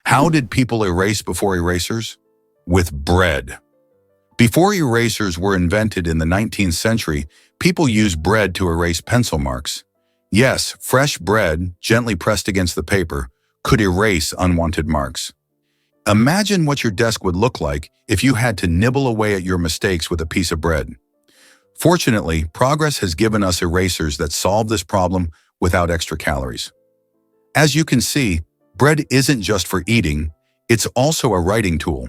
How did people erase before erasers? With bread. Before erasers were invented in the 19th century, people used bread to erase pencil marks. Yes, fresh bread, gently pressed against the paper, could erase unwanted marks. Imagine what your desk would look like if you had to nibble away at your mistakes with a piece of bread. Fortunately, progress has given us erasers that solve this problem without extra calories. As you can see, bread isn't just for eating, it's also a writing tool.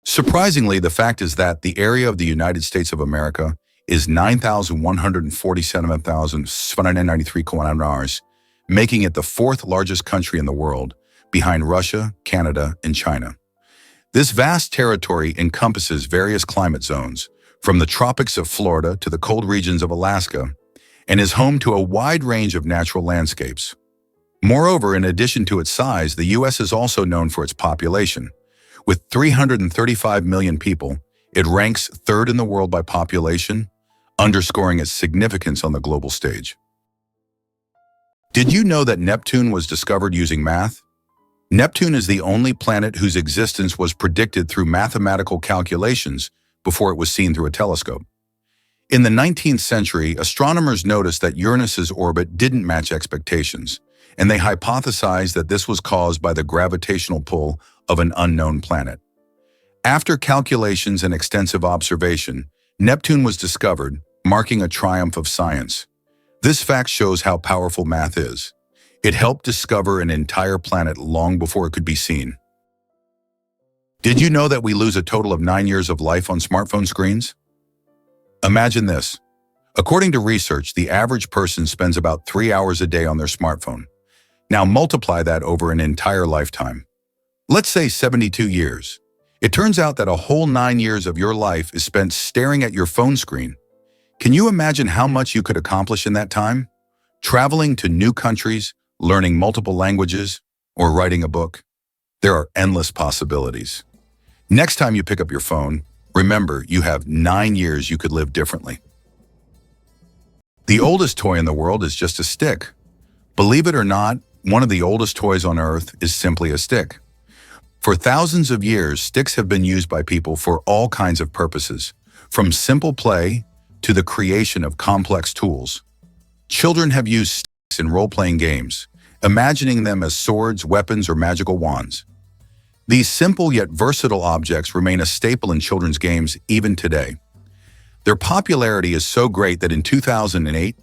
Surprisingly, the fact is that the area of the United States of America is 9,147,793 km², making it the fourth largest country in the world, behind Russia, Canada, and China. This vast territory encompasses various climate zones, from the tropics of Florida to the cold regions of Alaska, and is home to a wide range of natural landscapes. Moreover, in addition to its size, the U.S. is also known for its population. With 335 million people, it ranks third in the world by population, underscoring its significance on the global stage. Did you know that Neptune was discovered using math? Neptune is the only planet whose existence was predicted through mathematical calculations before it was seen through a telescope. In the 19th century, astronomers noticed that Uranus's orbit didn't match expectations, and they hypothesized that this was caused by the gravitational pull of an unknown planet. After calculations and extensive observation, Neptune was discovered, marking a triumph of science. This fact shows how powerful math is. It helped discover an entire planet long before it could be seen. Did you know that we lose a total of 9 years of life on smartphone screens? Imagine this. According to research, the average person spends about 3 hours a day on their smartphone. Now multiply that over an entire lifetime. Let's say 72 years. It turns out that a whole 9 years of your life is spent staring at your phone screen. Can you imagine how much you could accomplish in that time? Traveling to new countries, learning multiple languages, or writing a book? There are endless possibilities. Next time you pick up your phone, remember you have 9 years you could live differently. The oldest toy in the world is just a stick. Believe it or not, one of the oldest toys on Earth is simply a stick. For thousands of years, sticks have been used by people for all kinds of purposes, from simple play to the creation of complex tools. Children have used sticks in role-playing games, imagining them as swords, weapons, or magical wands. These simple yet versatile objects remain a staple in children's games even today. Their popularity is so great that in 2008,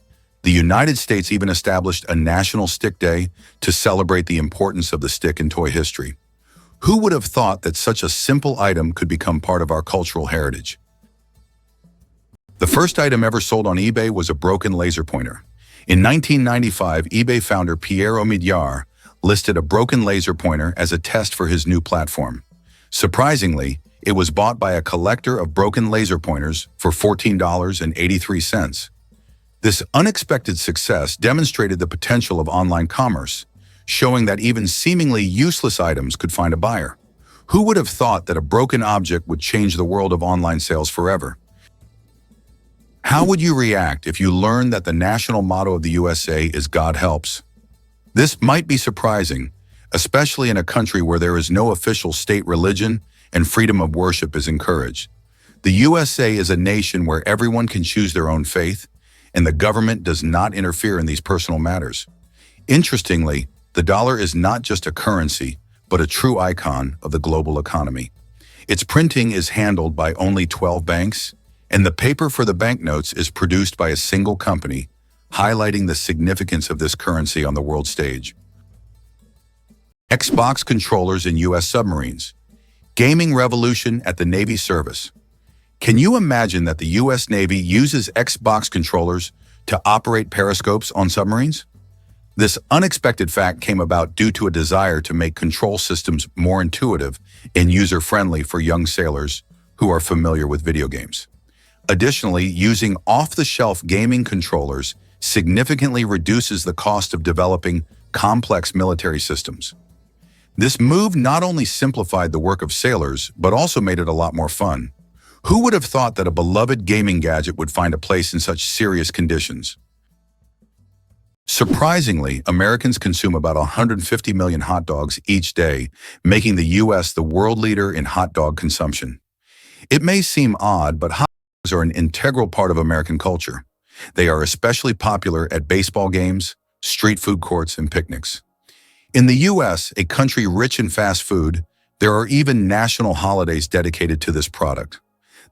the United States even established a National Stick Day to celebrate the importance of the stick in toy history. Who would have thought that such a simple item could become part of our cultural heritage? The first item ever sold on eBay was a broken laser pointer. In 1995, eBay founder Pierre Omidyar listed a broken laser pointer as a test for his new platform. Surprisingly, it was bought by a collector of broken laser pointers for $14.83. This unexpected success demonstrated the potential of online commerce, showing that even seemingly useless items could find a buyer. Who would have thought that a broken object would change the world of online sales forever? How would you react if you learned that the national motto of the USA is "God helps"? This might be surprising, especially in a country where there is no official state religion and freedom of worship is encouraged. The USA is a nation where everyone can choose their own faith, and the government does not interfere in these personal matters. Interestingly, the dollar is not just a currency, but a true icon of the global economy. Its printing is handled by only 12 banks, and the paper for the banknotes is produced by a single company, highlighting the significance of this currency on the world stage. Xbox controllers in U.S. submarines. Gaming revolution at the Navy service. Can you imagine that the U.S. Navy uses Xbox controllers to operate periscopes on submarines? This unexpected fact came about due to a desire to make control systems more intuitive and user-friendly for young sailors who are familiar with video games. Additionally, using off-the-shelf gaming controllers significantly reduces the cost of developing complex military systems. This move not only simplified the work of sailors, but also made it a lot more fun. Who would have thought that a beloved gaming gadget would find a place in such serious conditions? Surprisingly, Americans consume about 150 million hot dogs each day, making the U.S. the world leader in hot dog consumption. It may seem odd, but hot dogs are an integral part of American culture. They are especially popular at baseball games, street food courts, and picnics. In the U.S., a country rich in fast food, there are even national holidays dedicated to this product.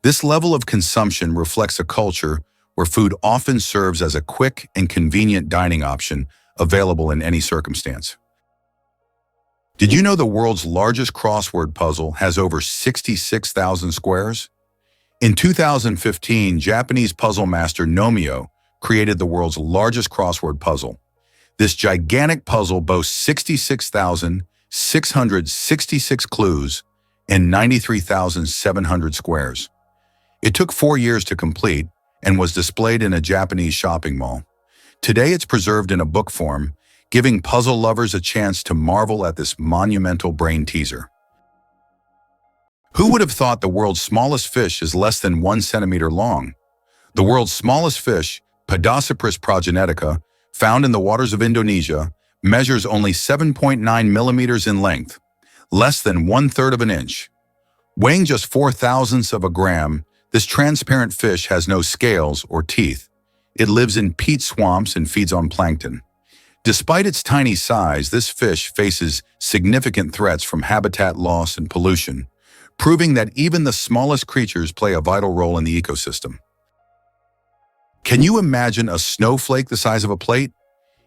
This level of consumption reflects a culture where food often serves as a quick and convenient dining option available in any circumstance. Did you know the world's largest crossword puzzle has over 66,000 squares? In 2015, Japanese puzzle master Nomio created the world's largest crossword puzzle. This gigantic puzzle boasts 66,666 clues and 93,700 squares. It took 4 years to complete and was displayed in a Japanese shopping mall. Today it's preserved in a book form, giving puzzle lovers a chance to marvel at this monumental brain teaser. Who would have thought the world's smallest fish is less than 1 centimeter long? The world's smallest fish, Podocypris progenetica, found in the waters of Indonesia, measures only 7.9 millimeters in length, less than 1/3 of an inch. Weighing just 4/1000ths of a gram, this transparent fish has no scales or teeth. It lives in peat swamps and feeds on plankton. Despite its tiny size, this fish faces significant threats from habitat loss and pollution, proving that even the smallest creatures play a vital role in the ecosystem. Can you imagine a snowflake the size of a plate?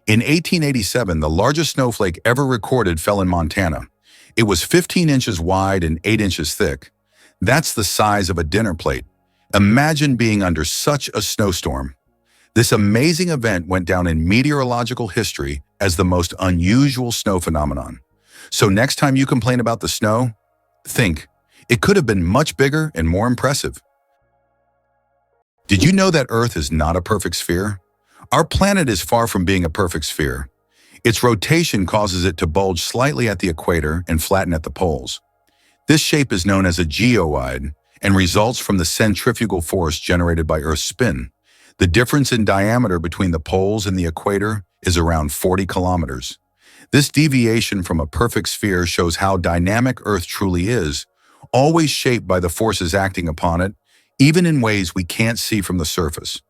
In 1887, the largest snowflake ever recorded fell in Montana. It was 15 inches wide and 8 inches thick. That's the size of a dinner plate. Imagine being under such a snowstorm. This amazing event went down in meteorological history as the most unusual snow phenomenon. So next time you complain about the snow, think, it could have been much bigger and more impressive. Did you know that Earth is not a perfect sphere? Our planet is far from being a perfect sphere. Its rotation causes it to bulge slightly at the equator and flatten at the poles. This shape is known as a geoid and results from the centrifugal force generated by Earth's spin. The difference in diameter between the poles and the equator is around 40 kilometers. This deviation from a perfect sphere shows how dynamic Earth truly is, always shaped by the forces acting upon it, even in ways we can't see from the surface.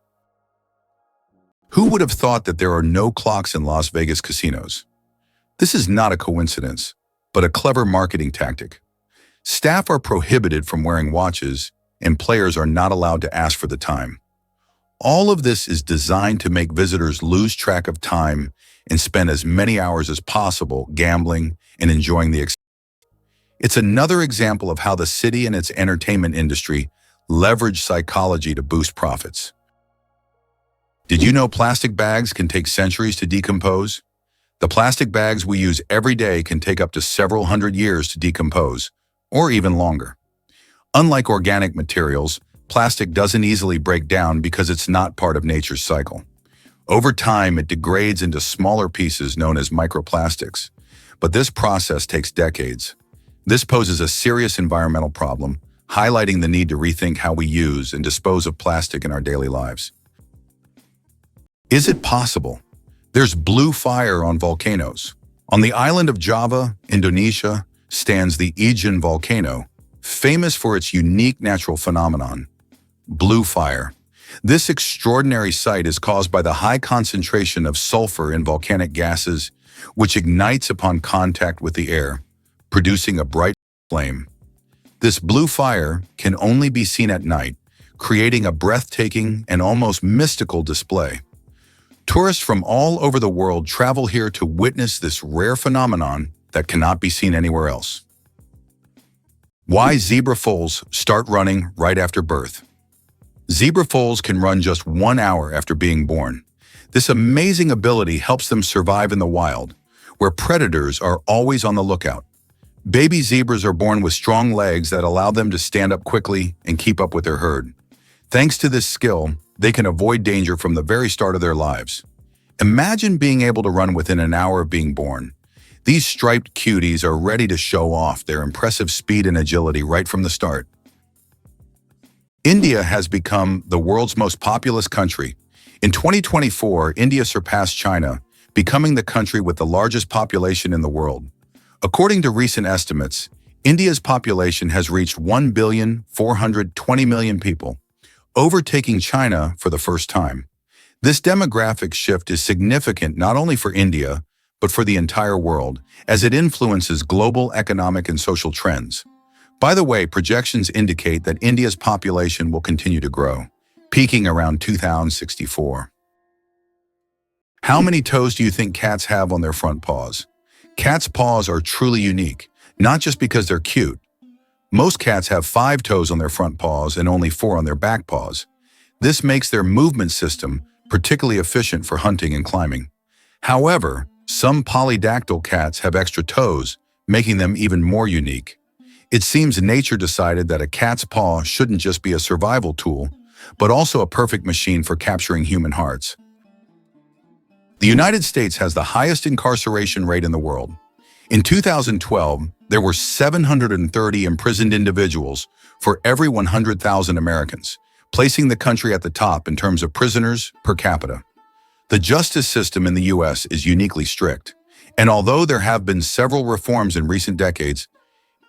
Who would have thought that there are no clocks in Las Vegas casinos? This is not a coincidence, but a clever marketing tactic. Staff are prohibited from wearing watches, and players are not allowed to ask for the time. All of this is designed to make visitors lose track of time and spend as many hours as possible gambling and enjoying the experience. It's another example of how the city and its entertainment industry leverage psychology to boost profits. Did you know plastic bags can take centuries to decompose? The plastic bags we use every day can take up to several hundred years to decompose, or even longer. Unlike organic materials, plastic doesn't easily break down because it's not part of nature's cycle. Over time, it degrades into smaller pieces known as microplastics, but this process takes decades. This poses a serious environmental problem, highlighting the need to rethink how we use and dispose of plastic in our daily lives. Is it possible? There's blue fire on volcanoes. On the island of Java, Indonesia, stands the Ijen volcano, famous for its unique natural phenomenon, blue fire. This extraordinary sight is caused by the high concentration of sulfur in volcanic gases, which ignites upon contact with the air, producing a bright flame. This blue fire can only be seen at night, creating a breathtaking and almost mystical display. Tourists from all over the world travel here to witness this rare phenomenon that cannot be seen anywhere else. Why zebra foals start running right after birth. Zebra foals can run just 1 hour after being born. This amazing ability helps them survive in the wild, where predators are always on the lookout. Baby zebras are born with strong legs that allow them to stand up quickly and keep up with their herd. Thanks to this skill, they can avoid danger from the very start of their lives. Imagine being able to run within an hour of being born. These striped cuties are ready to show off their impressive speed and agility right from the start. India has become the world's most populous country. In 2024, India surpassed China, becoming the country with the largest population in the world. According to recent estimates, India's population has reached 1,420,000,000 people, overtaking China for the first time. This demographic shift is significant not only for India, but for the entire world, as it influences global economic and social trends. By the way, projections indicate that India's population will continue to grow, peaking around 2064. How many toes do you think cats have on their front paws? Cats' paws are truly unique, not just because they're cute. Most cats have 5 toes on their front paws and only 4 on their back paws. This makes their movement system particularly efficient for hunting and climbing. However, some polydactyl cats have extra toes, making them even more unique. It seems nature decided that a cat's paw shouldn't just be a survival tool, but also a perfect machine for capturing human hearts. The United States has the highest incarceration rate in the world. In 2012, there were 730 imprisoned individuals for every 100,000 Americans, placing the country at the top in terms of prisoners per capita. The justice system in the U.S. is uniquely strict, and although there have been several reforms in recent decades,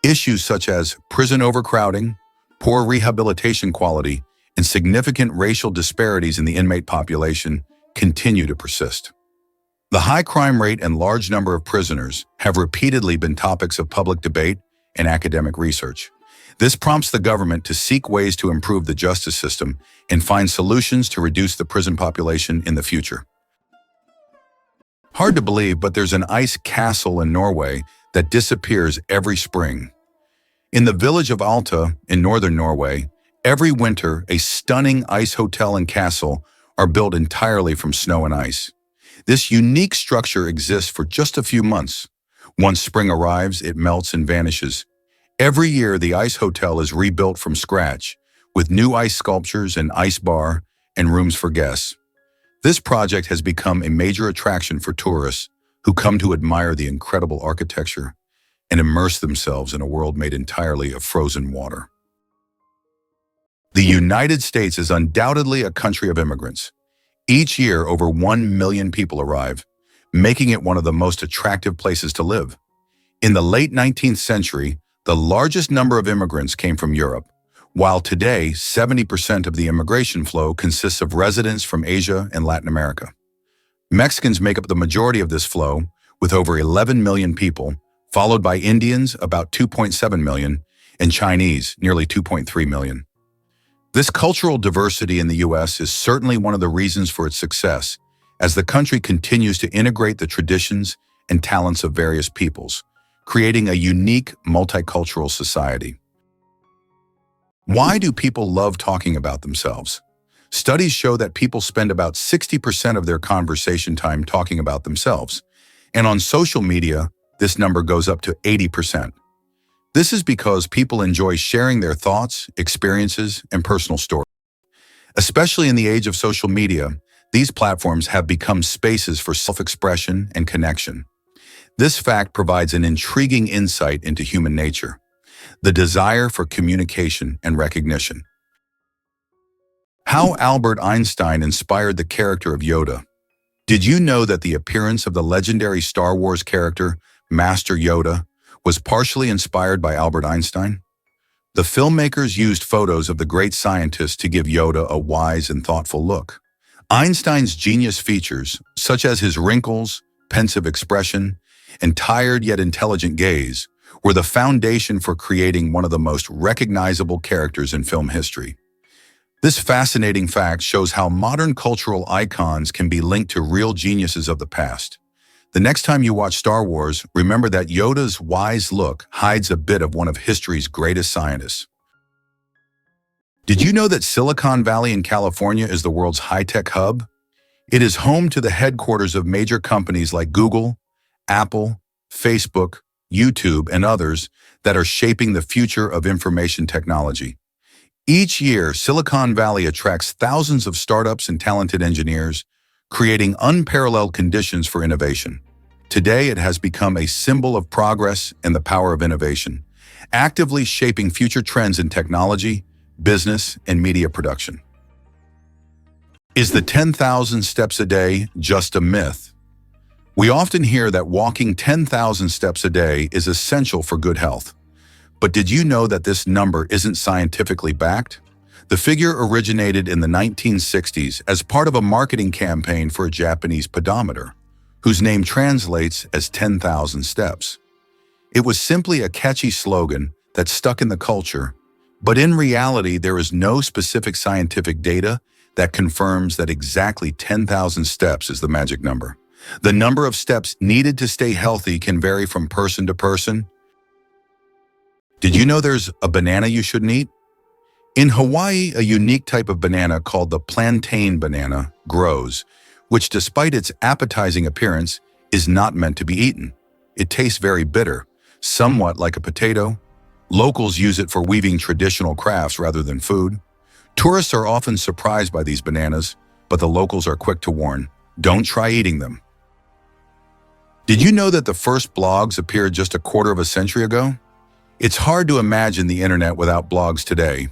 issues such as prison overcrowding, poor rehabilitation quality, and significant racial disparities in the inmate population continue to persist. The high crime rate and large number of prisoners have repeatedly been topics of public debate and academic research. This prompts the government to seek ways to improve the justice system and find solutions to reduce the prison population in the future. Hard to believe, but there's an ice castle in Norway that disappears every spring. In the village of Alta in northern Norway, every winter a stunning ice hotel and castle are built entirely from snow and ice. This unique structure exists for just a few months. Once spring arrives, it melts and vanishes. Every year, the ice hotel is rebuilt from scratch, with new ice sculptures, an ice bar, and rooms for guests. This project has become a major attraction for tourists who come to admire the incredible architecture and immerse themselves in a world made entirely of frozen water. The United States is undoubtedly a country of immigrants. Each year, over 1 million people arrive, making it one of the most attractive places to live. In the late 19th century, the largest number of immigrants came from Europe, while today 70% of the immigration flow consists of residents from Asia and Latin America. Mexicans make up the majority of this flow, with over 11 million people, followed by Indians, about 2.7 million, and Chinese, nearly 2.3 million. This cultural diversity in the U.S. is certainly one of the reasons for its success, as the country continues to integrate the traditions and talents of various peoples, creating a unique multicultural society. Why do people love talking about themselves? Studies show that people spend about 60% of their conversation time talking about themselves, and on social media, this number goes up to 80%. This is because people enjoy sharing their thoughts, experiences, and personal stories. Especially in the age of social media, these platforms have become spaces for self-expression and connection. This fact provides an intriguing insight into human nature, the desire for communication and recognition. How Albert Einstein inspired the character of Yoda. Did you know that the appearance of the legendary Star Wars character, Master Yoda, was partially inspired by Albert Einstein? The filmmakers used photos of the great scientist to give Yoda a wise and thoughtful look. Einstein's genius features, such as his wrinkles, pensive expression, and tired yet intelligent gaze, were the foundation for creating one of the most recognizable characters in film history. This fascinating fact shows how modern cultural icons can be linked to real geniuses of the past. The next time you watch Star Wars, remember that Yoda's wise look hides a bit of one of history's greatest scientists. Did you know that Silicon Valley in California is the world's high-tech hub? It is home to the headquarters of major companies like Google, Apple, Facebook, YouTube, and others that are shaping the future of information technology. Each year, Silicon Valley attracts thousands of startups and talented engineers, creating unparalleled conditions for innovation. Today, it has become a symbol of progress and the power of innovation, actively shaping future trends in technology, business, and media production. Is the 10,000 steps a day just a myth? We often hear that walking 10,000 steps a day is essential for good health. But did you know that this number isn't scientifically backed? The figure originated in the 1960s as part of a marketing campaign for a Japanese pedometer, whose name translates as 10,000 steps. It was simply a catchy slogan that stuck in the culture, but in reality there is no specific scientific data that confirms that exactly 10,000 steps is the magic number. The number of steps needed to stay healthy can vary from person to person. Did you know there's a banana you shouldn't eat? In Hawaii, a unique type of banana called the plantain banana grows, which despite its appetizing appearance, is not meant to be eaten. It tastes very bitter, somewhat like a potato. Locals use it for weaving traditional crafts rather than food. Tourists are often surprised by these bananas, but the locals are quick to warn, don't try eating them. Did you know that the first blogs appeared just a quarter of a century ago? It's hard to imagine the internet without blogs today.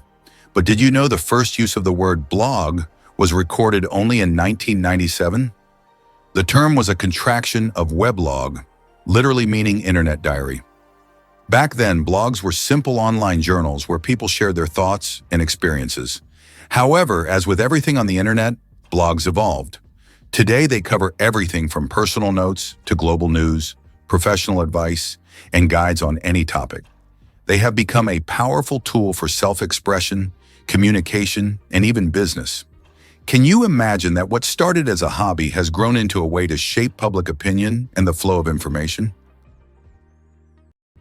But did you know the first use of the word blog was recorded only in 1997? The term was a contraction of weblog, literally meaning internet diary. Back then, blogs were simple online journals where people shared their thoughts and experiences. However, as with everything on the internet, blogs evolved. Today, they cover everything from personal notes to global news, professional advice, and guides on any topic. They have become a powerful tool for self-expression, communication, and even business. Can you imagine that what started as a hobby has grown into a way to shape public opinion and the flow of information?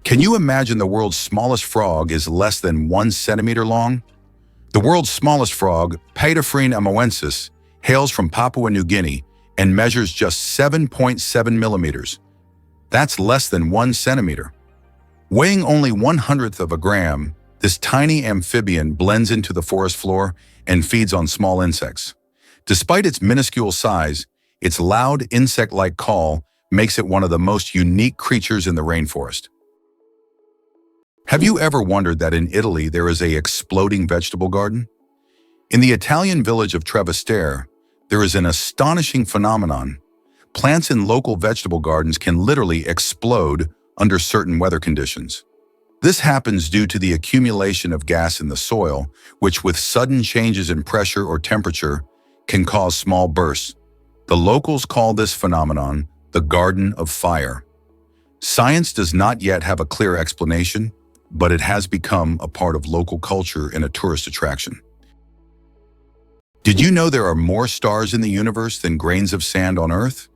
Can you imagine the world's smallest frog is less than 1 centimeter long? The world's smallest frog, Paedophrene amoensis, hails from Papua New Guinea and measures just 7.7 millimeters. That's less than 1 centimeter. Weighing only 1/100th of a gram, this tiny amphibian blends into the forest floor and feeds on small insects. Despite its minuscule size, its loud insect-like call makes it one of the most unique creatures in the rainforest. Have you ever wondered that in Italy there is an exploding vegetable garden? In the Italian village of Trevestare, there is an astonishing phenomenon. Plants in local vegetable gardens can literally explode under certain weather conditions. This happens due to the accumulation of gas in the soil, which with sudden changes in pressure or temperature can cause small bursts. The locals call this phenomenon the Garden of Fire. Science does not yet have a clear explanation, but it has become a part of local culture and a tourist attraction. Did you know there are more stars in the universe than grains of sand on Earth?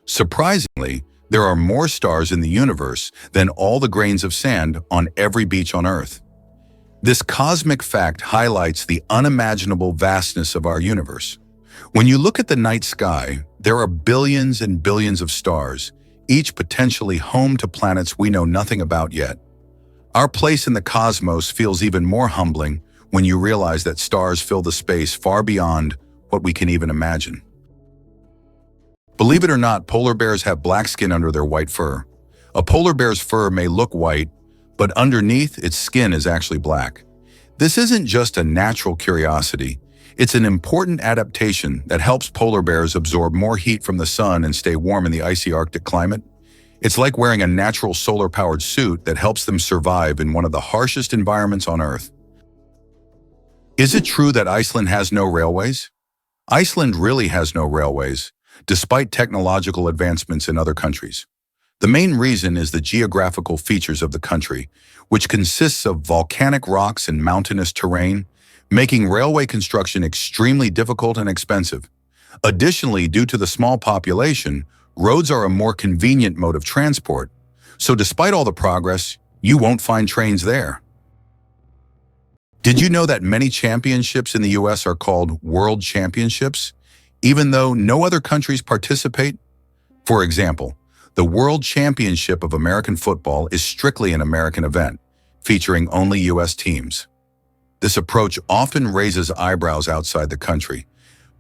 Surprisingly, there are more stars in the universe than all the grains of sand on every beach on Earth. This cosmic fact highlights the unimaginable vastness of our universe. When you look at the night sky, there are billions and billions of stars, each potentially home to planets we know nothing about yet. Our place in the cosmos feels even more humbling when you realize that stars fill the space far beyond what we can even imagine. Believe it or not, polar bears have black skin under their white fur. A polar bear's fur may look white, but underneath its skin is actually black. This isn't just a natural curiosity. It's an important adaptation that helps polar bears absorb more heat from the sun and stay warm in the icy Arctic climate. It's like wearing a natural solar-powered suit that helps them survive in one of the harshest environments on Earth. Is it true that Iceland has no railways? Iceland really has no railways, despite technological advancements in other countries. The main reason is the geographical features of the country, which consists of volcanic rocks and mountainous terrain, making railway construction extremely difficult and expensive. Additionally, due to the small population, roads are a more convenient mode of transport. So despite all the progress, you won't find trains there. Did you know that many championships in the US are called World Championships, even though no other countries participate? For example, the World Championship of American Football is strictly an American event, featuring only US teams. This approach often raises eyebrows outside the country,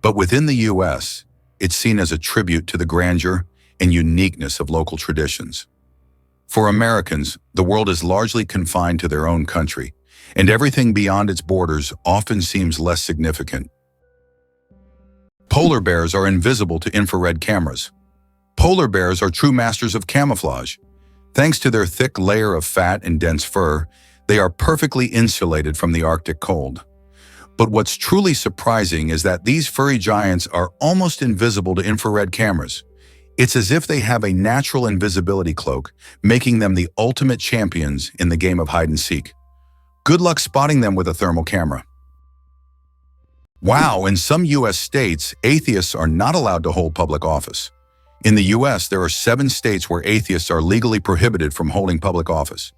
but within the US, it's seen as a tribute to the grandeur and uniqueness of local traditions. For Americans, the world is largely confined to their own country, and everything beyond its borders often seems less significant. Polar bears are invisible to infrared cameras. Polar bears are true masters of camouflage. Thanks to their thick layer of fat and dense fur, they are perfectly insulated from the Arctic cold. But what's truly surprising is that these furry giants are almost invisible to infrared cameras. It's as if they have a natural invisibility cloak, making them the ultimate champions in the game of hide and seek. Good luck spotting them with a thermal camera. Wow, in some U.S. states, atheists are not allowed to hold public office. In the U.S., there are 7 states where atheists are legally prohibited from holding public office.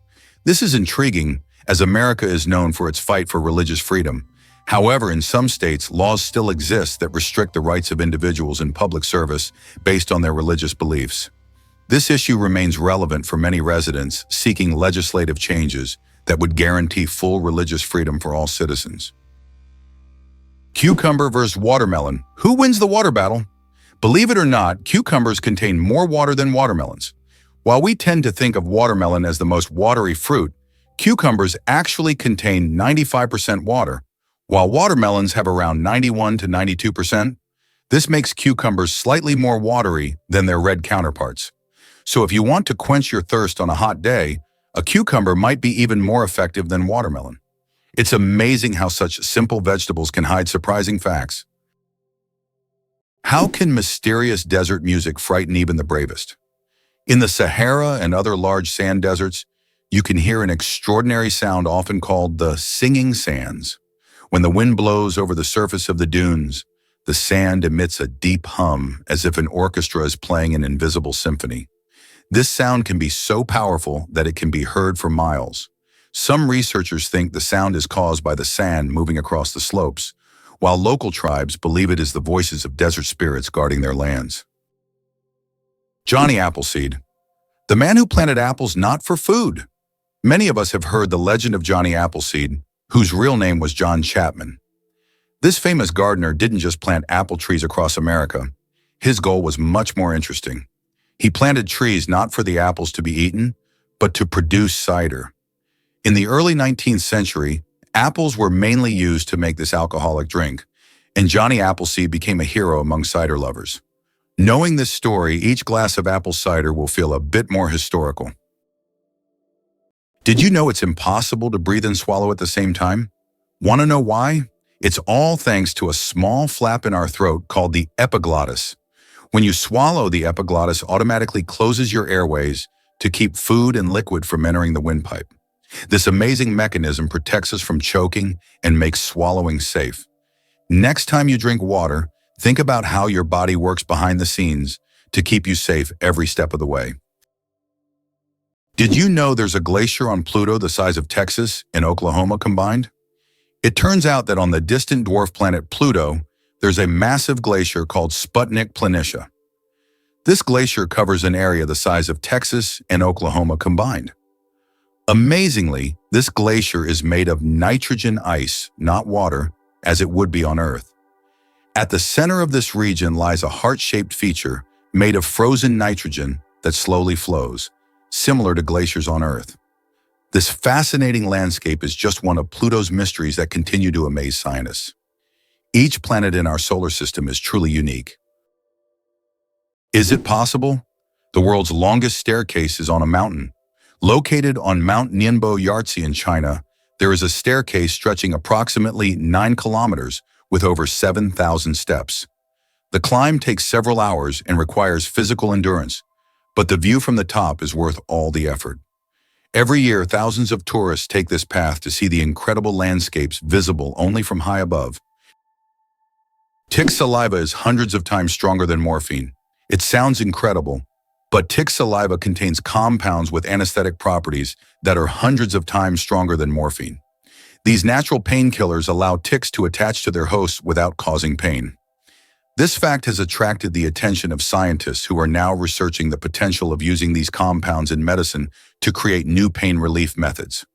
This is intriguing, as America is known for its fight for religious freedom. However, in some states, laws still exist that restrict the rights of individuals in public service based on their religious beliefs. This issue remains relevant for many residents seeking legislative changes that would guarantee full religious freedom for all citizens. Cucumber versus watermelon. Who wins the water battle? Believe it or not, cucumbers contain more water than watermelons. While we tend to think of watermelon as the most watery fruit, cucumbers actually contain 95% water, while watermelons have around 91 to 92%. This makes cucumbers slightly more watery than their red counterparts. So if you want to quench your thirst on a hot day, a cucumber might be even more effective than watermelon. It's amazing how such simple vegetables can hide surprising facts. How can mysterious desert music frighten even the bravest? In the Sahara and other large sand deserts, you can hear an extraordinary sound often called the singing sands. When the wind blows over the surface of the dunes, the sand emits a deep hum as if an orchestra is playing an invisible symphony. This sound can be so powerful that it can be heard for miles. Some researchers think the sound is caused by the sand moving across the slopes, while local tribes believe it is the voices of desert spirits guarding their lands. Johnny Appleseed, the man who planted apples not for food. Many of us have heard the legend of Johnny Appleseed, whose real name was John Chapman. This famous gardener didn't just plant apple trees across America. His goal was much more interesting. He planted trees not for the apples to be eaten, but to produce cider. In the early 19th century, apples were mainly used to make this alcoholic drink, and Johnny Appleseed became a hero among cider lovers. Knowing this story, each glass of apple cider will feel a bit more historical. Did you know it's impossible to breathe and swallow at the same time? Want to know why? It's all thanks to a small flap in our throat called the epiglottis. When you swallow, the epiglottis automatically closes your airways to keep food and liquid from entering the windpipe. This amazing mechanism protects us from choking and makes swallowing safe. Next time you drink water, think about how your body works behind the scenes to keep you safe every step of the way. Did you know there's a glacier on Pluto the size of Texas and Oklahoma combined? It turns out that on the distant dwarf planet Pluto, there's a massive glacier called Sputnik Planitia. This glacier covers an area the size of Texas and Oklahoma combined. Amazingly, this glacier is made of nitrogen ice, not water, as it would be on Earth. At the center of this region lies a heart-shaped feature made of frozen nitrogen that slowly flows, similar to glaciers on Earth. This fascinating landscape is just one of Pluto's mysteries that continue to amaze scientists. Each planet in our solar system is truly unique. Is it possible? The world's longest staircase is on a mountain. Located on Mount Nianbo Yartze in China, there is a staircase stretching approximately 9 kilometers with over 7,000 steps. The climb takes several hours and requires physical endurance, but the view from the top is worth all the effort. Every year, thousands of tourists take this path to see the incredible landscapes visible only from high above. Tick saliva is hundreds of times stronger than morphine. It sounds incredible, but tick saliva contains compounds with anesthetic properties that are hundreds of times stronger than morphine. These natural painkillers allow ticks to attach to their hosts without causing pain. This fact has attracted the attention of scientists who are now researching the potential of using these compounds in medicine to create new pain relief methods.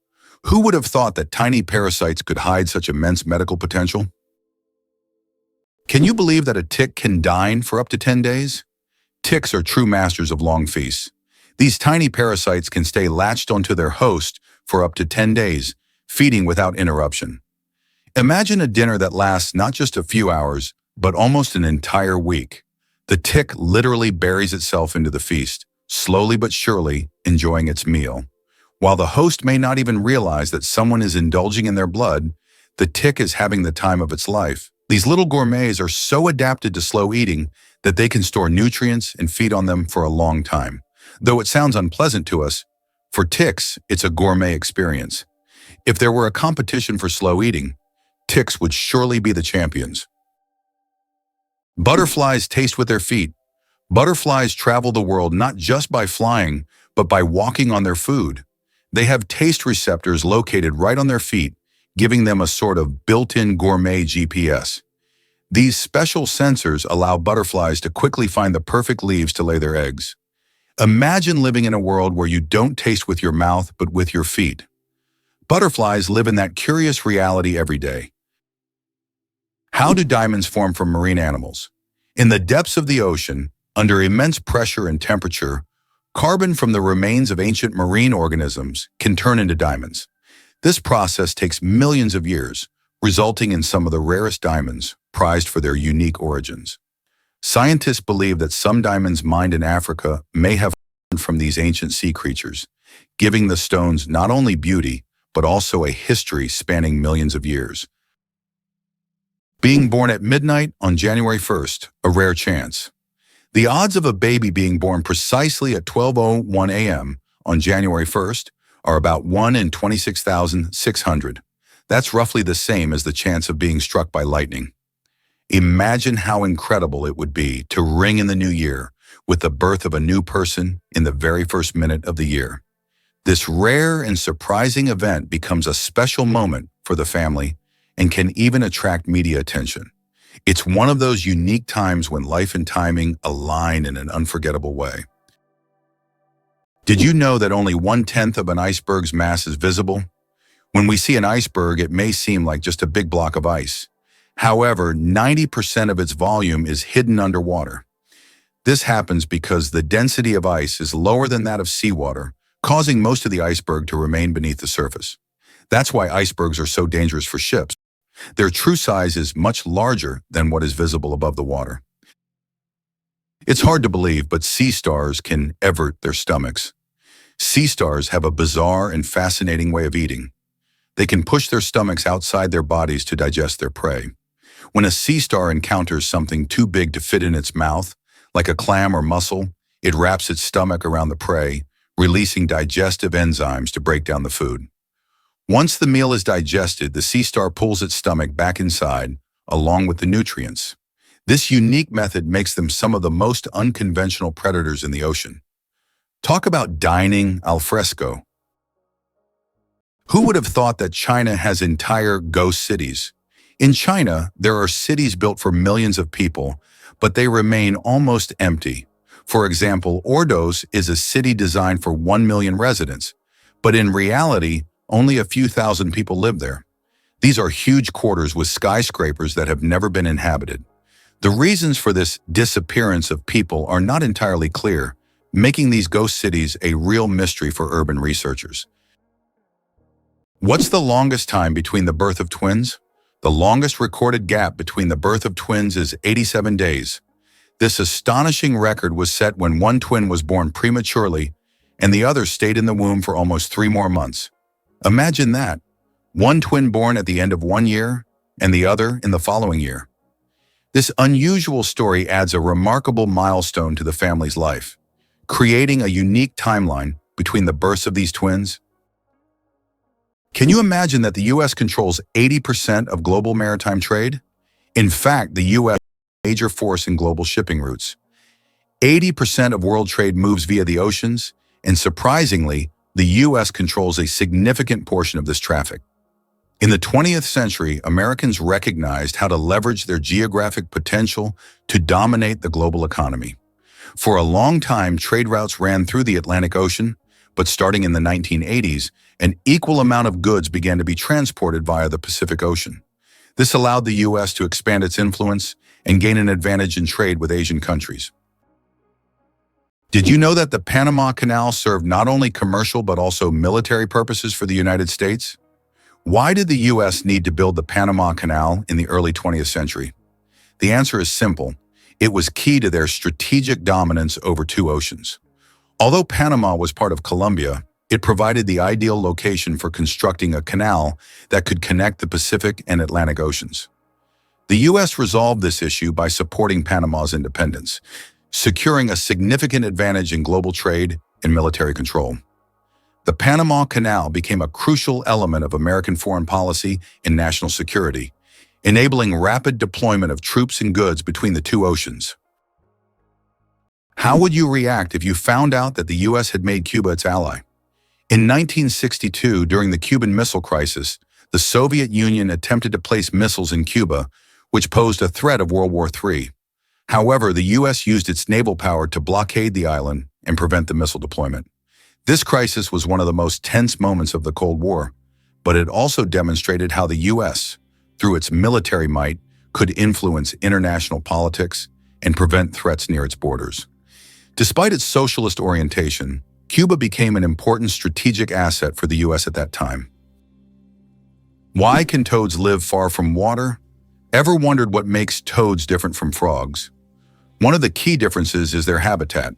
Who would have thought that tiny parasites could hide such immense medical potential? Can you believe that a tick can dine for up to 10 days? Ticks are true masters of long feasts. These tiny parasites can stay latched onto their host for up to 10 days, feeding without interruption. Imagine a dinner that lasts not just a few hours, but almost an entire week. The tick literally buries itself into the feast, slowly but surely enjoying its meal. While the host may not even realize that someone is indulging in their blood, the tick is having the time of its life. These little gourmets are so adapted to slow eating that they can store nutrients and feed on them for a long time. Though it sounds unpleasant to us, for ticks, it's a gourmet experience. If there were a competition for slow eating, ticks would surely be the champions. Butterflies taste with their feet. Butterflies travel the world not just by flying, but by walking on their food. They have taste receptors located right on their feet, giving them a sort of built-in gourmet GPS. These special sensors allow butterflies to quickly find the perfect leaves to lay their eggs. Imagine living in a world where you don't taste with your mouth, but with your feet. Butterflies live in that curious reality every day. How do diamonds form from marine animals? In the depths of the ocean, under immense pressure and temperature, carbon from the remains of ancient marine organisms can turn into diamonds. This process takes millions of years, resulting in some of the rarest diamonds, prized for their unique origins. Scientists believe that some diamonds mined in Africa may have come from these ancient sea creatures, giving the stones not only beauty, but also a history spanning millions of years. Being born at midnight on January 1st, a rare chance. The odds of a baby being born precisely at 12:01 a.m. on January 1st are about 1 in 26,600. That's roughly the same as the chance of being struck by lightning. Imagine how incredible it would be to ring in the new year with the birth of a new person in the very first minute of the year. This rare and surprising event becomes a special moment for the family and can even attract media attention. It's one of those unique times when life and timing align in an unforgettable way. Did you know that only 1/10 of an iceberg's mass is visible? When we see an iceberg, it may seem like just a big block of ice. However, 90% of its volume is hidden underwater. This happens because the density of ice is lower than that of seawater, causing most of the iceberg to remain beneath the surface. That's why icebergs are so dangerous for ships. Their true size is much larger than what is visible above the water. It's hard to believe, but sea stars can evert their stomachs. Sea stars have a bizarre and fascinating way of eating. They can push their stomachs outside their bodies to digest their prey. When a sea star encounters something too big to fit in its mouth, like a clam or mussel, it wraps its stomach around the prey, releasing digestive enzymes to break down the food. Once the meal is digested, the sea star pulls its stomach back inside, along with the nutrients. This unique method makes them some of the most unconventional predators in the ocean. Talk about dining al fresco. Who would have thought that China has entire ghost cities? In China, there are cities built for millions of people, but they remain almost empty. For example, Ordos is a city designed for 1 million residents, but in reality, only a few thousand people live there. These are huge quarters with skyscrapers that have never been inhabited. The reasons for this disappearance of people are not entirely clear, making these ghost cities a real mystery for urban researchers. What's the longest time between the birth of twins? The longest recorded gap between the birth of twins is 87 days. This astonishing record was set when one twin was born prematurely and the other stayed in the womb for almost 3 more months. Imagine that, one twin born at the end of 1 year and the other in the following year. This unusual story adds a remarkable milestone to the family's life, creating a unique timeline between the births of these twins. Can you imagine that the U.S. controls 80% of global maritime trade? In fact, the U.S. is a major force in global shipping routes. 80% of world trade moves via the oceans, and surprisingly, the U.S. controls a significant portion of this traffic. In the 20th century, Americans recognized how to leverage their geographic potential to dominate the global economy. For a long time, trade routes ran through the Atlantic Ocean, but starting in the 1980s, an equal amount of goods began to be transported via the Pacific Ocean. This allowed the U.S. to expand its influence and gain an advantage in trade with Asian countries. Did you know that the Panama Canal served not only commercial but also military purposes for the United States? Why did the U.S. need to build the Panama Canal in the early 20th century? The answer is simple. It was key to their strategic dominance over two oceans. Although Panama was part of Colombia, it provided the ideal location for constructing a canal that could connect the Pacific and Atlantic Oceans. The U.S. resolved this issue by supporting Panama's independence, securing a significant advantage in global trade and military control. The Panama Canal became a crucial element of American foreign policy and national security, enabling rapid deployment of troops and goods between the two oceans. How would you react if you found out that the U.S. had made Cuba its ally? In 1962, during the Cuban Missile Crisis, the Soviet Union attempted to place missiles in Cuba, which posed a threat of World War III. However, the U.S. used its naval power to blockade the island and prevent the missile deployment. This crisis was one of the most tense moments of the Cold War, but it also demonstrated how the U.S., through its military might, could influence international politics and prevent threats near its borders. Despite its socialist orientation, Cuba became an important strategic asset for the U.S. at that time. Why can toads live far from water? Ever wondered what makes toads different from frogs? One of the key differences is their habitat.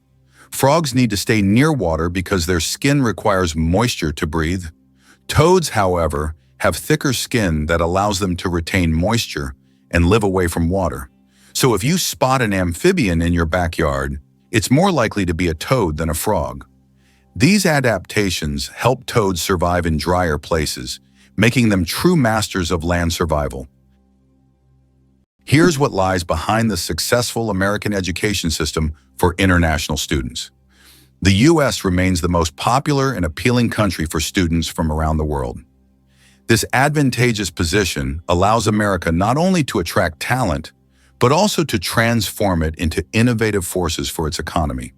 Frogs need to stay near water because their skin requires moisture to breathe. Toads, however, have thicker skin that allows them to retain moisture and live away from water. So if you spot an amphibian in your backyard, it's more likely to be a toad than a frog. These adaptations help toads survive in drier places, making them true masters of land survival. Here's what lies behind the successful American education system for international students. The U.S. remains the most popular and appealing country for students from around the world. This advantageous position allows America not only to attract talent, but also to transform it into innovative forces for its economy.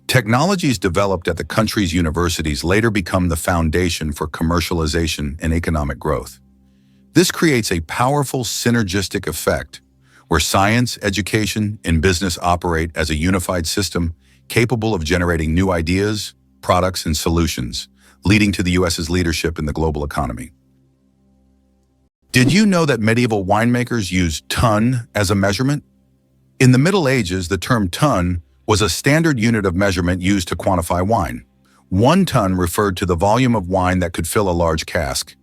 Technologies developed at the country's universities later become the foundation for commercialization and economic growth. This creates a powerful synergistic effect where science, education, and business operate as a unified system capable of generating new ideas, products, and solutions, leading to the U.S.'s leadership in the global economy. Did you know that medieval winemakers used ton as a measurement? In the Middle Ages, the term ton was a standard unit of measurement used to quantify wine. 1 ton referred to the volume of wine that could fill a large cask.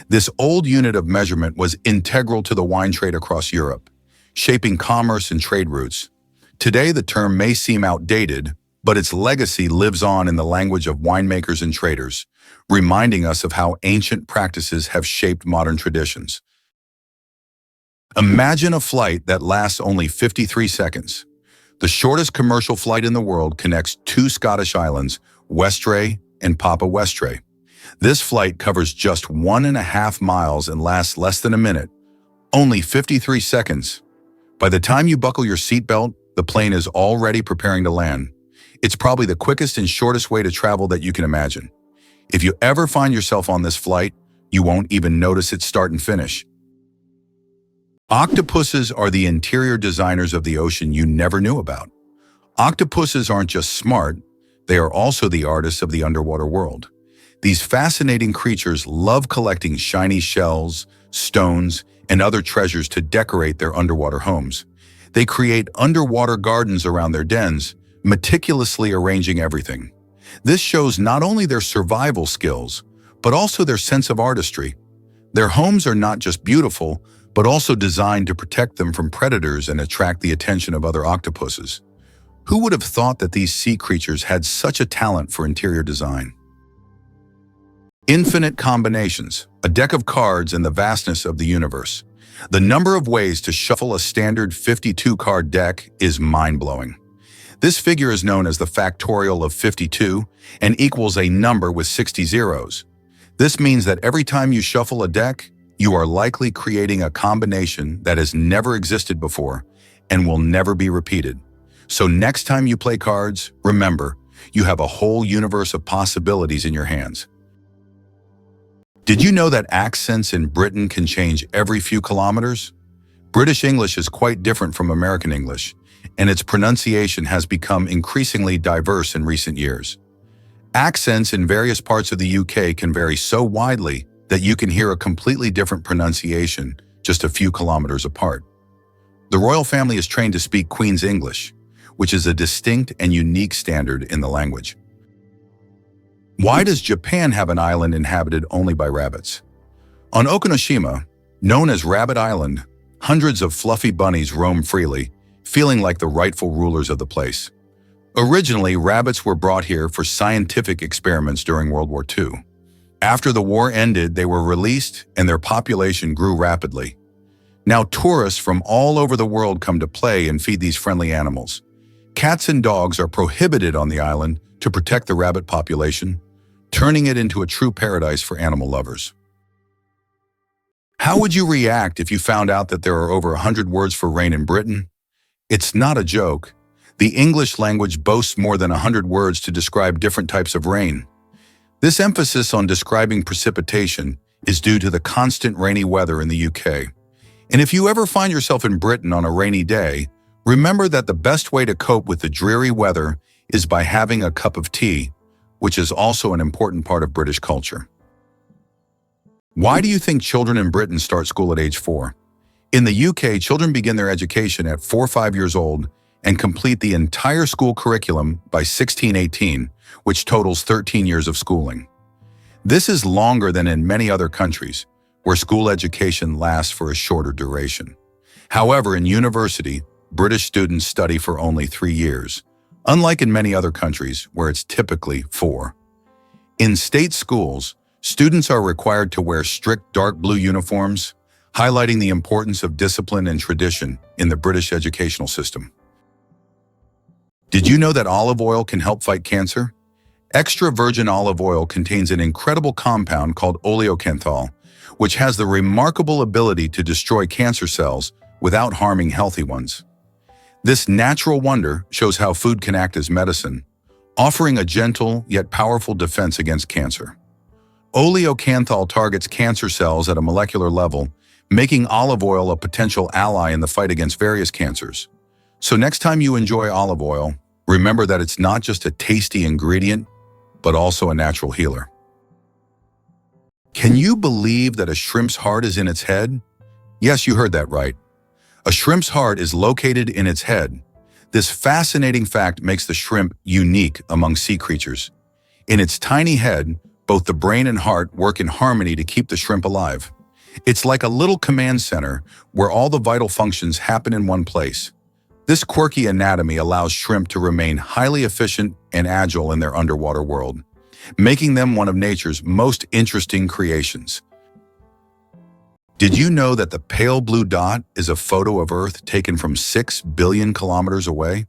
This old unit of measurement was integral to the wine trade across Europe, shaping commerce and trade routes. Today, the term may seem outdated, but its legacy lives on in the language of winemakers and traders, reminding us of how ancient practices have shaped modern traditions. Imagine a flight that lasts only 53 seconds. The shortest commercial flight in the world connects two Scottish islands, Westray and Papa Westray. This flight covers just 1.5 miles and lasts less than a minute, only 53 seconds. By the time you buckle your seatbelt, the plane is already preparing to land. It's probably the quickest and shortest way to travel that you can imagine. If you ever find yourself on this flight, you won't even notice its start and finish. Octopuses are the interior designers of the ocean you never knew about. Octopuses aren't just smart, they are also the artists of the underwater world. These fascinating creatures love collecting shiny shells, stones, and other treasures to decorate their underwater homes. They create underwater gardens around their dens, meticulously arranging everything. This shows not only their survival skills, but also their sense of artistry. Their homes are not just beautiful, but also designed to protect them from predators and attract the attention of other octopuses. Who would have thought that these sea creatures had such a talent for interior design? Infinite combinations, a deck of cards in the vastness of the universe. The number of ways to shuffle a standard 52-card deck is mind-blowing. This figure is known as the factorial of 52 and equals a number with 60 zeros. This means that every time you shuffle a deck, you are likely creating a combination that has never existed before and will never be repeated. So next time you play cards, remember, you have a whole universe of possibilities in your hands. Did you know that accents in Britain can change every few kilometers? British English is quite different from American English, and its pronunciation has become increasingly diverse in recent years. Accents in various parts of the UK can vary so widely that you can hear a completely different pronunciation just a few kilometers apart. The royal family is trained to speak Queen's English, which is a distinct and unique standard in the language. Why does Japan have an island inhabited only by rabbits? On Okinoshima, known as Rabbit Island, hundreds of fluffy bunnies roam freely, feeling like the rightful rulers of the place. Originally, rabbits were brought here for scientific experiments during World War II. After the war ended, they were released and their population grew rapidly. Now tourists from all over the world come to play and feed these friendly animals. Cats and dogs are prohibited on the island to protect the rabbit population, turning it into a true paradise for animal lovers. How would you react if you found out that there are over 100 words for rain in Britain? It's not a joke. The English language boasts more than 100 words to describe different types of rain. This emphasis on describing precipitation is due to the constant rainy weather in the UK. And if you ever find yourself in Britain on a rainy day, remember that the best way to cope with the dreary weather is by having a cup of tea, which is also an important part of British culture. Why do you think children in Britain start school at age 4? In the UK, children begin their education at 4 or 5 years old and complete the entire school curriculum by 16-18, which totals 13 years of schooling. This is longer than in many other countries, where school education lasts for a shorter duration. However, in university, British students study for only 3 years, unlike in many other countries where it's typically 4. In state schools, students are required to wear strict dark blue uniforms, highlighting the importance of discipline and tradition in the British educational system. Did you know that olive oil can help fight cancer? Extra virgin olive oil contains an incredible compound called oleocanthal, which has the remarkable ability to destroy cancer cells without harming healthy ones. This natural wonder shows how food can act as medicine, offering a gentle yet powerful defense against cancer. Oleocanthal targets cancer cells at a molecular level, making olive oil a potential ally in the fight against various cancers. So next time you enjoy olive oil, remember that it's not just a tasty ingredient, but also a natural healer. Can you believe that a shrimp's heart is in its head? Yes, you heard that right. A shrimp's heart is located in its head. This fascinating fact makes the shrimp unique among sea creatures. In its tiny head, both the brain and heart work in harmony to keep the shrimp alive. It's like a little command center where all the vital functions happen in one place. This quirky anatomy allows shrimp to remain highly efficient and agile in their underwater world, making them one of nature's most interesting creations. Did you know that the pale blue dot is a photo of Earth taken from 6 billion kilometers away?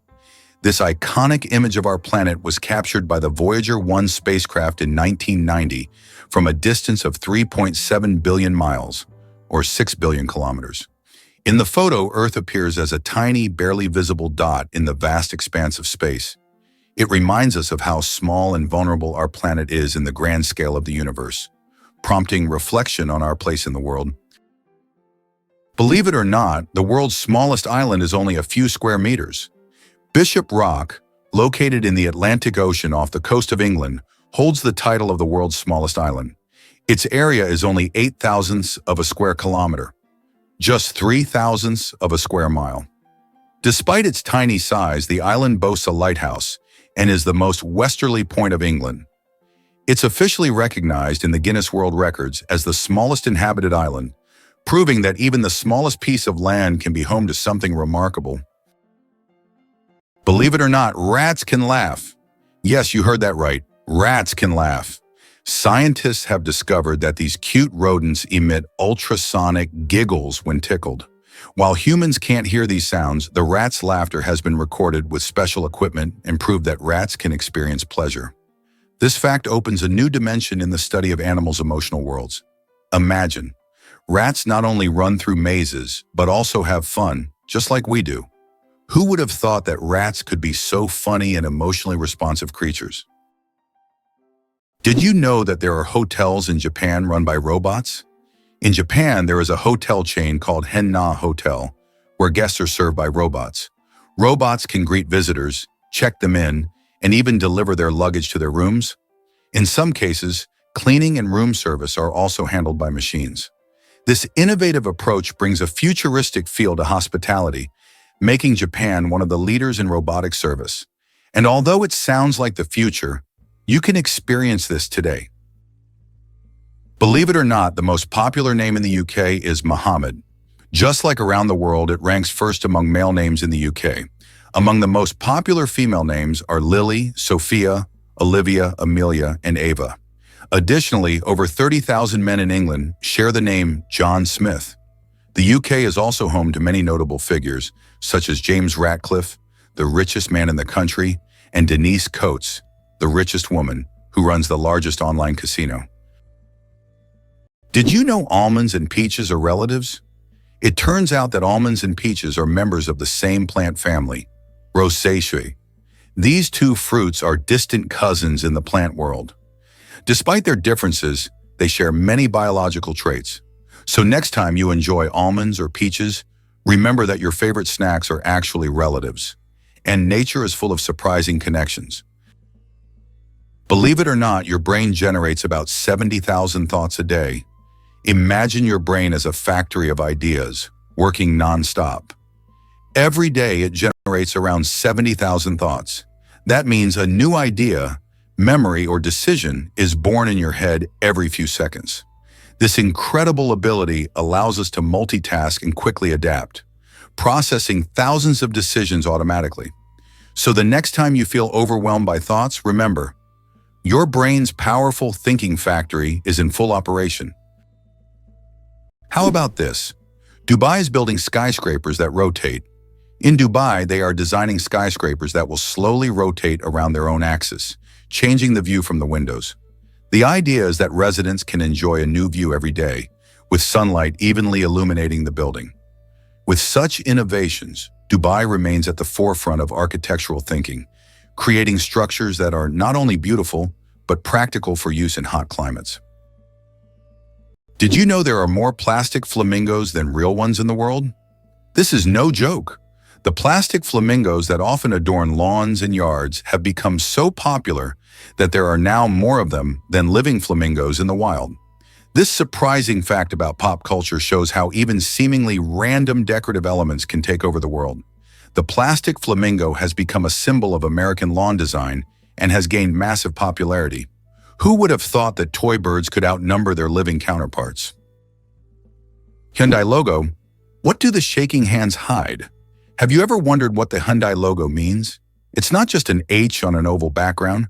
This iconic image of our planet was captured by the Voyager 1 spacecraft in 1990 from a distance of 3.7 billion miles, or 6 billion kilometers. In the photo, Earth appears as a tiny, barely visible dot in the vast expanse of space. It reminds us of how small and vulnerable our planet is in the grand scale of the universe, prompting reflection on our place in the world. Believe it or not, the world's smallest island is only a few square meters. Bishop Rock, located in the Atlantic Ocean off the coast of England, holds the title of the world's smallest island. Its area is only 8/1000ths of a square kilometer, just 3/1000ths of a square mile. Despite its tiny size, the island boasts a lighthouse and is the most westerly point of England. It's officially recognized in the Guinness World Records as the smallest inhabited island, proving that even the smallest piece of land can be home to something remarkable. Believe it or not, rats can laugh. Yes, you heard that right. Rats can laugh. Scientists have discovered that these cute rodents emit ultrasonic giggles when tickled. While humans can't hear these sounds, the rat's laughter has been recorded with special equipment and proved that rats can experience pleasure. This fact opens a new dimension in the study of animals' emotional worlds. Imagine, rats not only run through mazes, but also have fun, just like we do. Who would have thought that rats could be so funny and emotionally responsive creatures? Did you know that there are hotels in Japan run by robots? In Japan, there is a hotel chain called Henna Hotel, where guests are served by robots. Robots can greet visitors, check them in, and even deliver their luggage to their rooms. In some cases, cleaning and room service are also handled by machines. This innovative approach brings a futuristic feel to hospitality, making Japan one of the leaders in robotic service. And although it sounds like the future, you can experience this today. Believe it or not, the most popular name in the UK is Mohammed. Just like around the world, it ranks first among male names in the UK. Among the most popular female names are Lily, Sophia, Olivia, Amelia, and Ava. Additionally, over 30,000 men in England share the name John Smith. The UK is also home to many notable figures, such as James Ratcliffe, the richest man in the country, and Denise Coates, the richest woman, who runs the largest online casino. Did you know almonds and peaches are relatives? It turns out that almonds and peaches are members of the same plant family, Rosaceae. These two fruits are distant cousins in the plant world. Despite their differences, they share many biological traits. So next time you enjoy almonds or peaches, remember that your favorite snacks are actually relatives. And nature is full of surprising connections. Believe it or not, your brain generates about 70,000 thoughts a day. Imagine your brain as a factory of ideas, working nonstop. Every day it generates around 70,000 thoughts. That means a new idea, memory, or decision is born in your head every few seconds. This incredible ability allows us to multitask and quickly adapt, processing thousands of decisions automatically. So the next time you feel overwhelmed by thoughts, remember, your brain's powerful thinking factory is in full operation. How about this? Dubai is building skyscrapers that rotate. In Dubai, they are designing skyscrapers that will slowly rotate around their own axis, changing the view from the windows. The idea is that residents can enjoy a new view every day, with sunlight evenly illuminating the building. With such innovations, Dubai remains at the forefront of architectural thinking, creating structures that are not only beautiful, but practical for use in hot climates. Did you know there are more plastic flamingos than real ones in the world? This is no joke. The plastic flamingos that often adorn lawns and yards have become so popular that there are now more of them than living flamingos in the wild. This surprising fact about pop culture shows how even seemingly random decorative elements can take over the world. The plastic flamingo has become a symbol of American lawn design and has gained massive popularity. Who would have thought that toy birds could outnumber their living counterparts? Hyundai logo. What do the shaking hands hide? Have you ever wondered what the Hyundai logo means? It's not just an H on an oval background.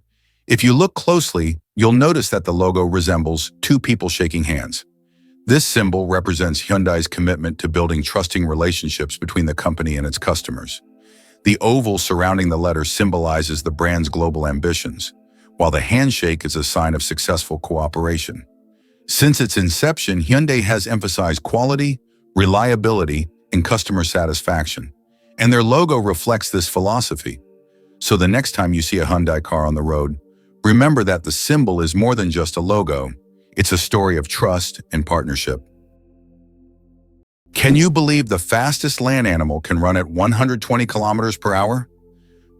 If you look closely, you'll notice that the logo resembles two people shaking hands. This symbol represents Hyundai's commitment to building trusting relationships between the company and its customers. The oval surrounding the letter symbolizes the brand's global ambitions, while the handshake is a sign of successful cooperation. Since its inception, Hyundai has emphasized quality, reliability, and customer satisfaction, and their logo reflects this philosophy. So the next time you see a Hyundai car on the road, remember that the symbol is more than just a logo. It's a story of trust and partnership. Can you believe the fastest land animal can run at 120 kilometers per hour?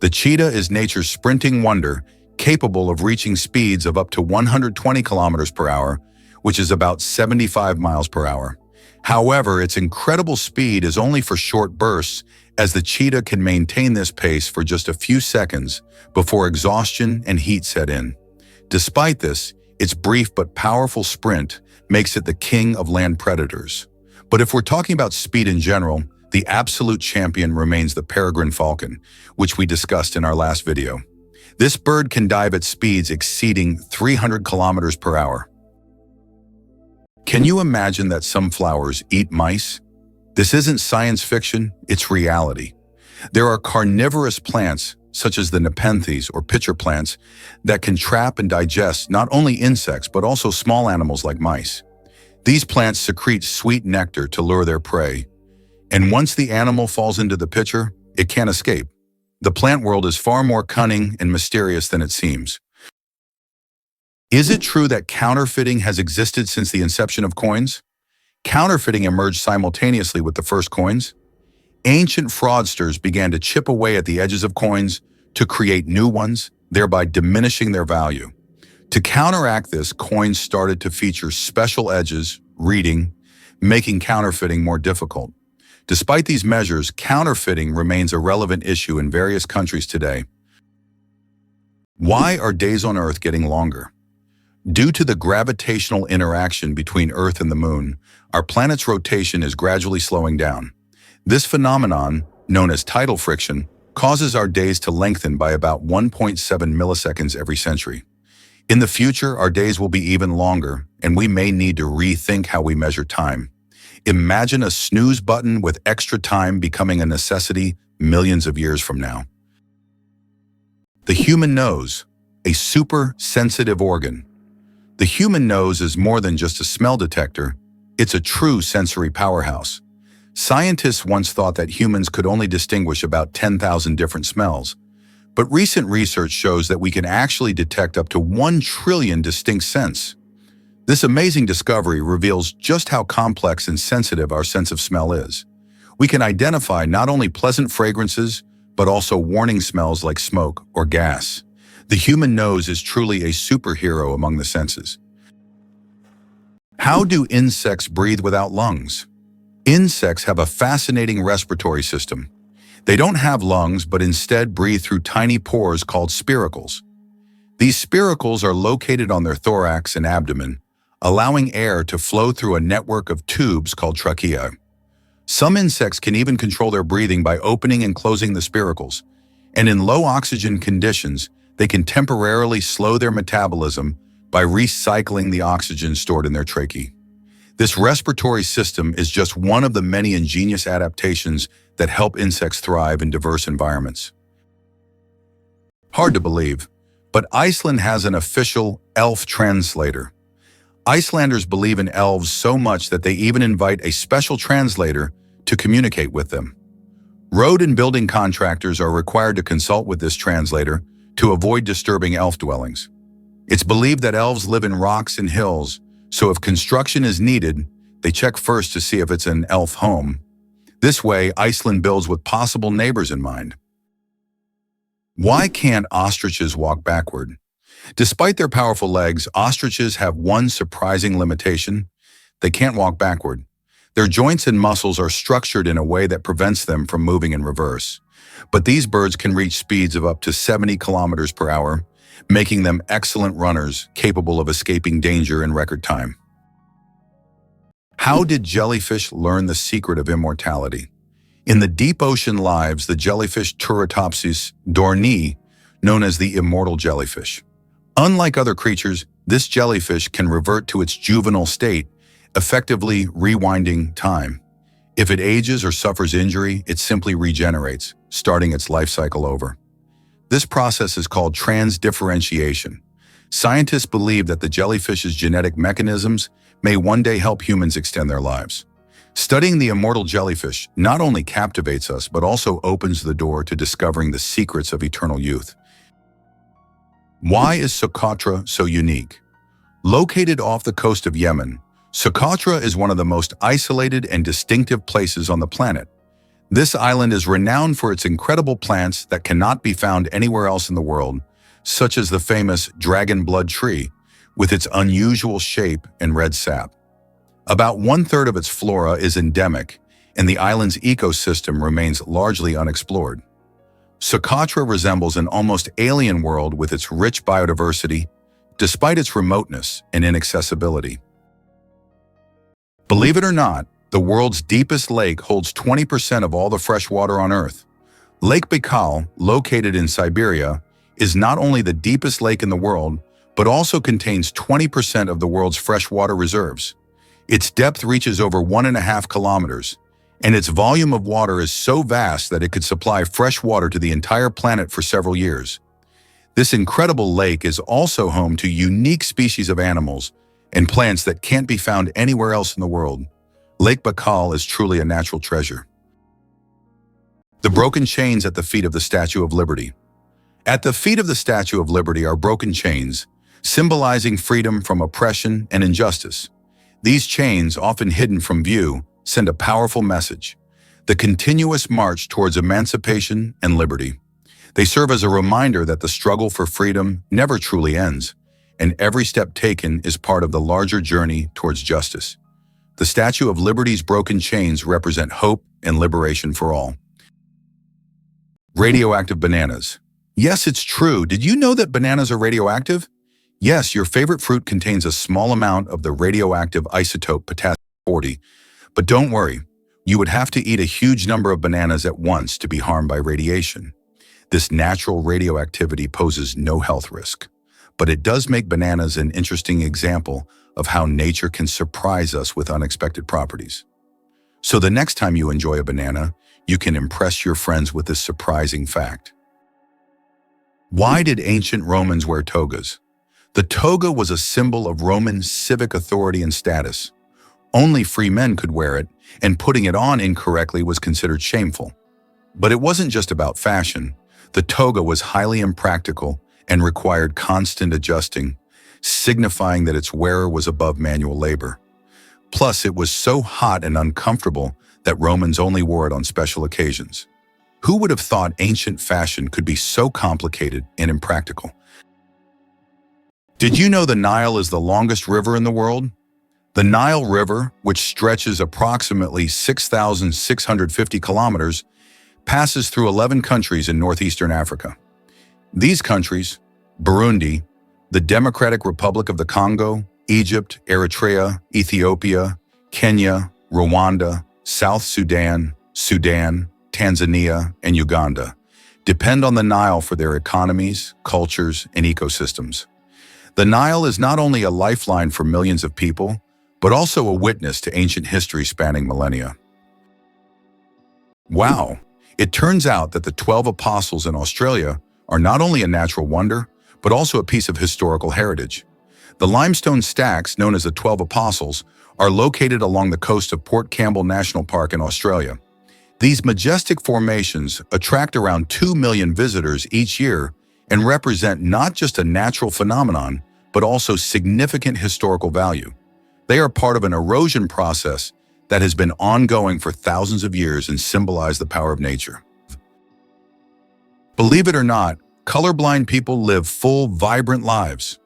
The cheetah is nature's sprinting wonder, capable of reaching speeds of up to 120 kilometers per hour, which is about 75 miles per hour. However, its incredible speed is only for short bursts, as the cheetah can maintain this pace for just a few seconds before exhaustion and heat set in. Despite this, its brief but powerful sprint makes it the king of land predators. But if we're talking about speed in general, the absolute champion remains the peregrine falcon, which we discussed in our last video. This bird can dive at speeds exceeding 300 kilometers per hour. Can you imagine that some flowers eat mice? This isn't science fiction, it's reality. There are carnivorous plants, such as the nepenthes or pitcher plants, that can trap and digest not only insects but also small animals like mice. These plants secrete sweet nectar to lure their prey, and once the animal falls into the pitcher, it can't escape. The plant world is far more cunning and mysterious than it seems. Is it true that counterfeiting has existed since the inception of coins? Counterfeiting emerged simultaneously with the first coins. Ancient fraudsters began to chip away at the edges of coins to create new ones, thereby diminishing their value. To counteract this, coins started to feature special edges, reading, making counterfeiting more difficult. Despite these measures, counterfeiting remains a relevant issue in various countries today. Why are days on Earth getting longer? Due to the gravitational interaction between Earth and the Moon, our planet's rotation is gradually slowing down. This phenomenon, known as tidal friction, causes our days to lengthen by about 1.7 milliseconds every century. In the future, our days will be even longer, and we may need to rethink how we measure time. Imagine a snooze button with extra time becoming a necessity millions of years from now. The human nose, a super sensitive organ. The human nose is more than just a smell detector, it's a true sensory powerhouse. Scientists once thought that humans could only distinguish about 10,000 different smells, but recent research shows that we can actually detect up to 1 trillion distinct scents. This amazing discovery reveals just how complex and sensitive our sense of smell is. We can identify not only pleasant fragrances, but also warning smells like smoke or gas. The human nose is truly a superhero among the senses. How do insects breathe without lungs? Insects have a fascinating respiratory system. They don't have lungs, but instead breathe through tiny pores called spiracles. These spiracles are located on their thorax and abdomen, allowing air to flow through a network of tubes called tracheae. Some insects can even control their breathing by opening and closing the spiracles, and in low oxygen conditions, they can temporarily slow their metabolism by recycling the oxygen stored in their tracheae. This respiratory system is just one of the many ingenious adaptations that help insects thrive in diverse environments. Hard to believe, but Iceland has an official elf translator. Icelanders believe in elves so much that they even invite a special translator to communicate with them. Road and building contractors are required to consult with this translator to avoid disturbing elf dwellings. It's believed that elves live in rocks and hills, so if construction is needed, they check first to see if it's an elf home. This way, Iceland builds with possible neighbors in mind. Why can't ostriches walk backward? Despite their powerful legs, ostriches have one surprising limitation: they can't walk backward. Their joints and muscles are structured in a way that prevents them from moving in reverse. But these birds can reach speeds of up to 70 kilometers per hour, making them excellent runners capable of escaping danger in record time. How did jellyfish learn the secret of immortality? In the deep ocean lives the jellyfish Turritopsis dohrnii, known as the immortal jellyfish. Unlike other creatures, this jellyfish can revert to its juvenile state, effectively rewinding time. If it ages or suffers injury, it simply regenerates, starting its life cycle over. This process is called transdifferentiation. Scientists believe that the jellyfish's genetic mechanisms may one day help humans extend their lives. Studying the immortal jellyfish not only captivates us, but also opens the door to discovering the secrets of eternal youth. Why is Socotra so unique? Located off the coast of Yemen, Socotra is one of the most isolated and distinctive places on the planet. This island is renowned for its incredible plants that cannot be found anywhere else in the world, such as the famous dragon blood tree, with its unusual shape and red sap. About 1/3 of its flora is endemic, and the island's ecosystem remains largely unexplored. Socotra resembles an almost alien world with its rich biodiversity, despite its remoteness and inaccessibility. Believe it or not, the world's deepest lake holds 20% of all the fresh water on Earth. Lake Baikal, located in Siberia, is not only the deepest lake in the world, but also contains 20% of the world's freshwater reserves. Its depth reaches over 1.5 kilometers, and its volume of water is so vast that it could supply fresh water to the entire planet for several years. This incredible lake is also home to unique species of animals and plants that can't be found anywhere else in the world. Lake Baikal is truly a natural treasure. The broken chains at the feet of the Statue of Liberty. At the feet of the Statue of Liberty are broken chains, symbolizing freedom from oppression and injustice. These chains, often hidden from view, send a powerful message: the continuous march towards emancipation and liberty. They serve as a reminder that the struggle for freedom never truly ends, and every step taken is part of the larger journey towards justice. The Statue of Liberty's broken chains represent hope and liberation for all. Radioactive bananas. Yes, it's true. Did you know that bananas are radioactive? Yes, your favorite fruit contains a small amount of the radioactive isotope potassium-40, but don't worry, you would have to eat a huge number of bananas at once to be harmed by radiation. This natural radioactivity poses no health risk, but it does make bananas an interesting example of how nature can surprise us with unexpected properties. So the next time you enjoy a banana, you can impress your friends with this surprising fact. Why did ancient Romans wear togas? The toga was a symbol of Roman civic authority and status. Only free men could wear it, and putting it on incorrectly was considered shameful. But it wasn't just about fashion. The toga was highly impractical and required constant adjusting, signifying that its wearer was above manual labor. Plus, it was so hot and uncomfortable that Romans only wore it on special occasions. Who would have thought ancient fashion could be so complicated and impractical? Did you know the Nile is the longest river in the world? The Nile River, which stretches approximately 6,650 kilometers, passes through 11 countries in northeastern Africa. These countries, Burundi, the Democratic Republic of the Congo, Egypt, Eritrea, Ethiopia, Kenya, Rwanda, South Sudan, Tanzania, and Uganda, depend on the Nile for their economies, cultures, and ecosystems. The Nile is not only a lifeline for millions of people, but also a witness to ancient history spanning millennia. Wow! It turns out that the 12 Apostles in Australia are not only a natural wonder, but also a piece of historical heritage. The limestone stacks, known as the 12 Apostles, are located along the coast of Port Campbell National Park in Australia. These majestic formations attract around 2 million visitors each year and represent not just a natural phenomenon, but also significant historical value. They are part of an erosion process that has been ongoing for thousands of years and symbolize the power of nature. Believe it or not, colorblind people live full, vibrant lives.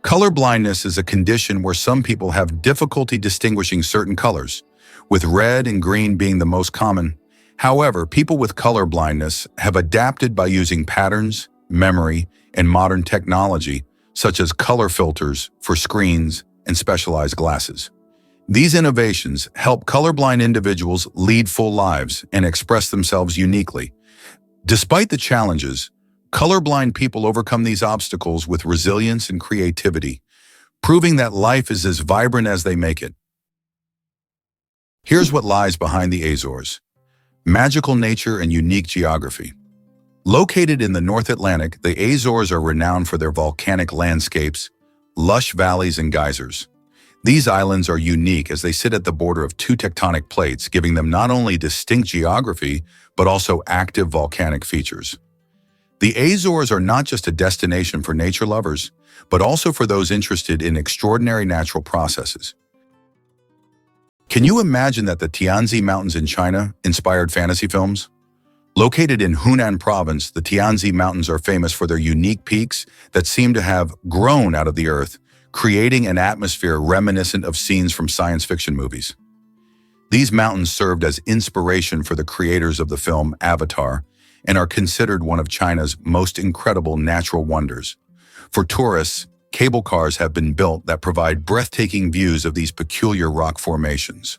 Colorblindness is a condition where some people have difficulty distinguishing certain colors, with red and green being the most common. However, people with color blindness have adapted by using patterns, memory, and modern technology, such as color filters for screens and specialized glasses. These innovations help colorblind individuals lead full lives and express themselves uniquely. Despite the challenges, colorblind people overcome these obstacles with resilience and creativity, proving that life is as vibrant as they make it. Here's what lies behind the Azores: magical nature and unique geography. Located in the North Atlantic, the Azores are renowned for their volcanic landscapes, lush valleys, and geysers. These islands are unique as they sit at the border of two tectonic plates, giving them not only distinct geography, but also active volcanic features. The Azores are not just a destination for nature lovers, but also for those interested in extraordinary natural processes. Can you imagine that the Tianzi Mountains in China inspired fantasy films? Located in Hunan Province, the Tianzi Mountains are famous for their unique peaks that seem to have grown out of the earth, creating an atmosphere reminiscent of scenes from science fiction movies. These mountains served as inspiration for the creators of the film Avatar and are considered one of China's most incredible natural wonders. For tourists, cable cars have been built that provide breathtaking views of these peculiar rock formations.